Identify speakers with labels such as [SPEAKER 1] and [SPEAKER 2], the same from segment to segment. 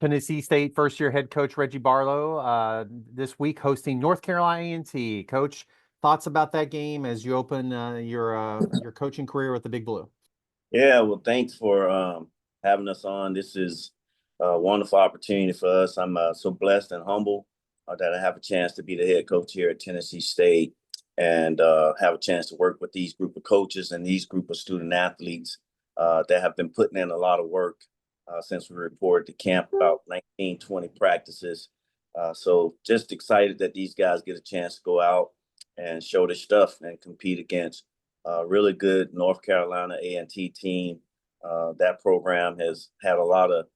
[SPEAKER 1] Tennessee State first-year head coach Reggie Barlow this week hosting North Carolina A&T. Coach, thoughts about that game as you open your coaching career with the Big Blue?
[SPEAKER 2] Yeah, well, thanks for having us on. This is a wonderful opportunity for us. I'm so blessed and humble that I have a chance to be the head coach here at Tennessee State and have a chance to work with these group of coaches and these group of student athletes that have been putting in a lot of work since we reported to camp, about 19, 20 practices. So just excited that these guys get a chance to go out and show their stuff and compete against really good North Carolina A&T team. That program has had a lot of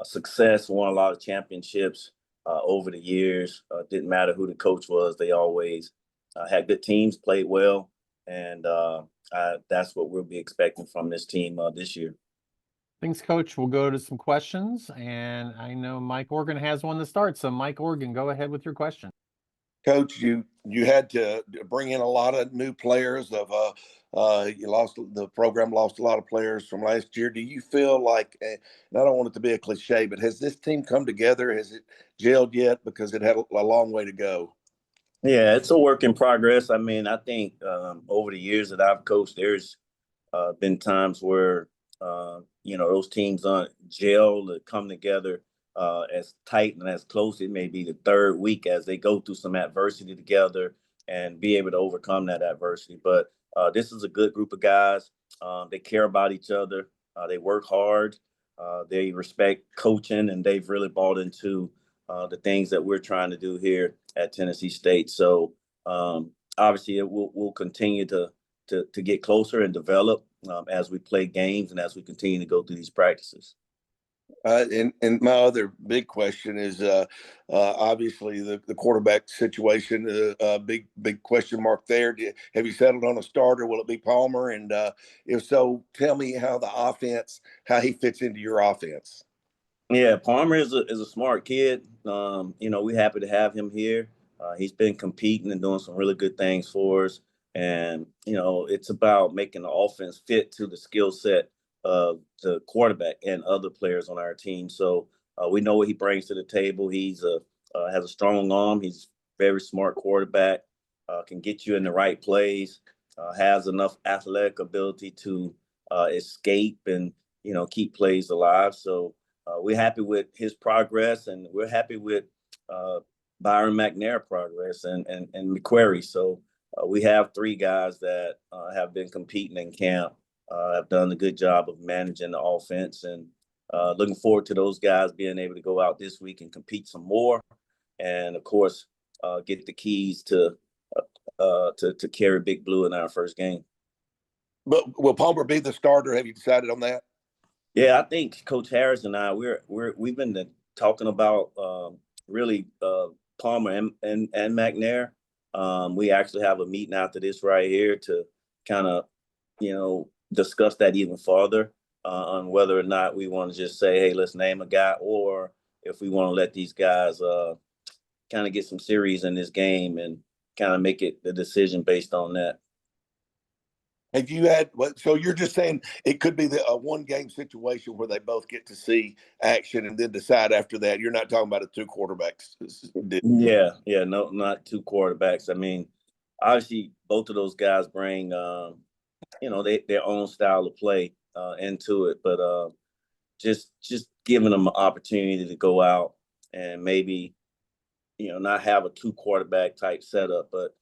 [SPEAKER 2] success, won a lot of championships over the years. Didn't matter who the coach was. They always had good teams, played well. And that's what we'll be expecting from this team this year.
[SPEAKER 1] Thanks, Coach. We'll go to some questions. And I know Mike Organ has one to start. So, Mike Organ, go ahead with your question.
[SPEAKER 3] Coach, you had to bring in a lot of new players. The program lost a lot of players from last year. Do you feel like, and I don't want it to be a cliche, but has this team come together? Has it gelled yet? Because it had a long way to go.
[SPEAKER 2] Yeah, it's a work in progress. I mean, I think over the years that I've coached, there's been times where those teams aren't gel to come together as tight and as close. It may be the third week as they go through some adversity together and be able to overcome that adversity. But this is a good group of guys. They care about each other. They work hard. They respect coaching, and they've really bought into the things that we're trying to do here at Tennessee State. So obviously, we'll continue to get closer and develop as we play games and as we continue to go through these practices.
[SPEAKER 3] And my other big question is obviously the quarterback situation, big question mark there. Have you settled on a starter? Will it be Palmer? And if so, tell me how he fits into your offense.
[SPEAKER 2] Yeah, Palmer is a smart kid. We're happy to have him here. He's been competing and doing some really good things for us. And, it's about making the offense fit to the skill set of the quarterback and other players on our team. So we know what he brings to the table. He's has a strong arm. He's a very smart quarterback, can get you in the right plays, has enough athletic ability to escape and, keep plays alive. So we're happy with his progress, and we're happy with Byron McNair progress and McQuarrie. So we have three guys that have been competing in camp, have done a good job of managing the offense, and looking forward to those guys being able to go out this week and compete some more, and of course get the keys to carry Big Blue in our first game.
[SPEAKER 3] But will Palmer be the starter? Have you decided on that?
[SPEAKER 2] Yeah, I think Coach Harris and I we've been talking about really Palmer and McNair. We actually have a meeting after this right here to kind of discuss that even further on whether or not we want to just say, hey, let's name a guy, or if we want to let these guys kind of get some series in this game and kind of make it the decision based on that.
[SPEAKER 3] Have you had so you're just saying it could be a one-game situation where they both get to see action and then decide after that? You're not talking about two quarterbacks.
[SPEAKER 2] Yeah, no, not two quarterbacks. I mean, obviously, both of those guys bring their own style of play into it, but just giving them an opportunity to go out and maybe not have a two quarterback type setup, but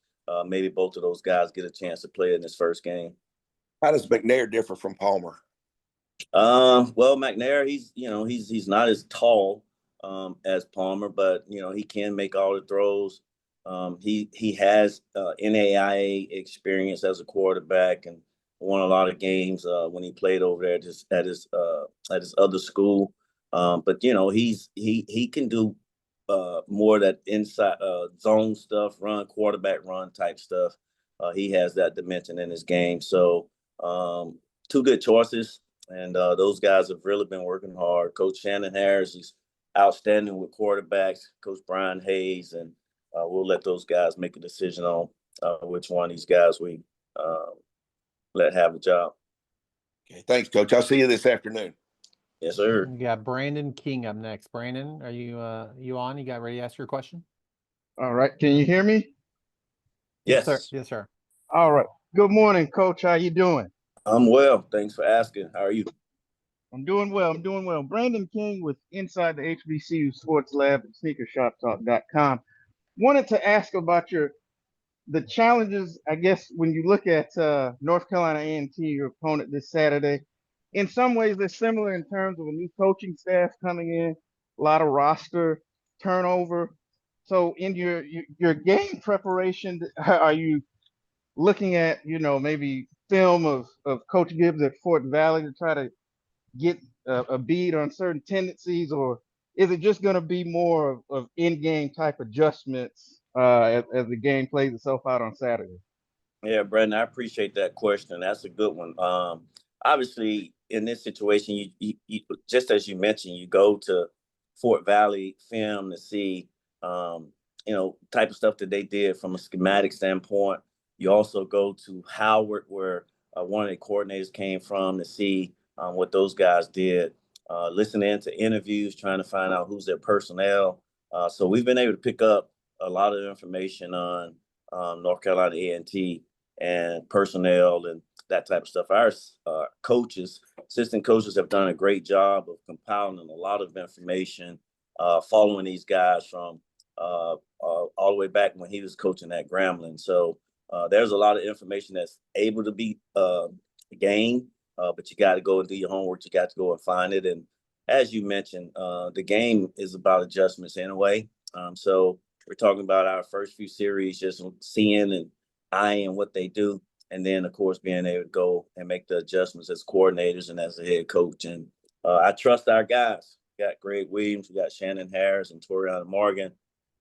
[SPEAKER 2] maybe both of those guys get a chance to play in this first game.
[SPEAKER 3] How does McNair differ from Palmer?
[SPEAKER 2] Well, McNair, he's not as tall as Palmer, but he can make all the throws. He has NAIA experience as a quarterback and won a lot of games when he played over there at his other school. But he can do more of that inside zone stuff, quarterback run type stuff. He has that dimension in his game. So two good choices, and those guys have really been working hard. Coach Shannon Harris is outstanding with quarterbacks. Coach Brian Hayes, and we'll let those guys make a decision on which one of these guys we let have the job.
[SPEAKER 3] Okay, thanks, Coach. I'll see you this afternoon.
[SPEAKER 2] Yes, sir.
[SPEAKER 1] We got Brandon King up next. Brandon, are you on? You got ready to ask your question?
[SPEAKER 4] All right. Can you hear me?
[SPEAKER 1] Yes, sir.
[SPEAKER 2] Yes,
[SPEAKER 1] Yes, sir.
[SPEAKER 4] All right. Good morning, Coach. How you doing?
[SPEAKER 2] I'm well. Thanks for asking. How are you?
[SPEAKER 4] I'm doing well. I'm doing well. Brandon King with Inside the HBCU Sports Lab at SneakerShopTalk.com. Wanted to ask about the challenges, I guess, when you look at North Carolina A&T, your opponent this Saturday. In some ways, they're similar in terms of a new coaching staff coming in, a lot of roster turnover. So, in your game preparation, are you looking at, maybe film of Coach Gibbs at Fort Valley to try to get a bead on certain tendencies, or is it just going to be more of in-game type adjustments as the game plays itself out on Saturday?
[SPEAKER 2] Yeah, Brandon, I appreciate that question. That's a good one. Obviously, in this situation, you just as you mentioned, you go to Fort Valley film to see, type of stuff that they did from a schematic standpoint. You also go to Howard, where one of the coordinators came from, to see what those guys did. Listening to interviews, trying to find out who's their personnel. So we've been able to pick up a lot of information on North Carolina A&T and personnel and that type of stuff. Our assistant coaches have done a great job of compiling a lot of information, following these guys from all the way back when he was coaching at Grambling. So there's a lot of information that's able to be gained, but you got to go and do your homework. You got to go and find it. And as you mentioned, the game is about adjustments anyway. So we're talking about our first few series, just seeing and eyeing what they do. And then, of course, being able to go and make the adjustments as coordinators and as a head coach. And I trust our guys. We got Greg Williams, we got Shannon Harris and Toriana Morgan.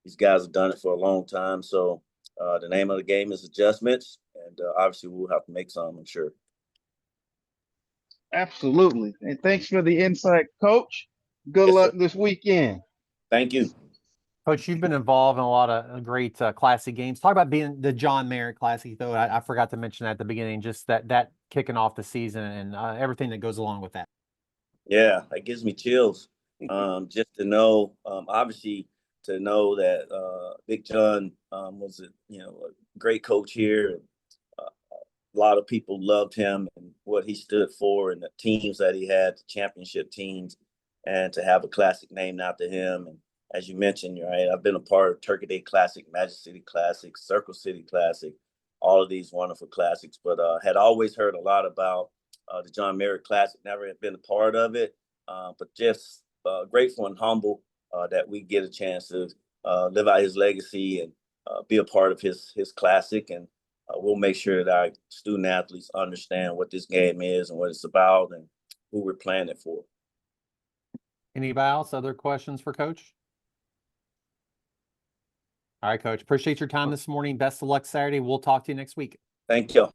[SPEAKER 2] These guys have done it for a long time. So the name of the game is adjustments. And obviously, we'll have to make some, I'm sure.
[SPEAKER 4] Absolutely. And thanks for the insight, Coach. Good
[SPEAKER 2] Yes,
[SPEAKER 4] luck
[SPEAKER 2] sir.
[SPEAKER 4] this weekend.
[SPEAKER 2] Thank you.
[SPEAKER 1] Coach, you've been involved in a lot of great Classic games. Talk about being the John Merritt Classic, though. I forgot to mention that at the beginning, just that kicking off the season and everything that goes along with that.
[SPEAKER 2] Yeah, that gives me chills. Just to know, obviously, to know that Big John was a great coach here. A lot of people loved him and what he stood for, and the teams that he had, the championship teams, and to have a classic named after him. And as you mentioned, right, I've been a part of Turkey Day Classic, Magic City Classic, Circle City Classic, all of these wonderful classics, but had always heard a lot about the John Merritt Classic. Never had been a part of it, but just grateful and humble that we get a chance to live out his legacy and be a part of his classic. And we'll make sure that our student athletes understand what this game is and what it's about and who we're playing it for.
[SPEAKER 1] Anybody else? Other questions for Coach? All right, Coach. Appreciate your time this morning. Best of luck Saturday. We'll talk to you next week.
[SPEAKER 2] Thank you.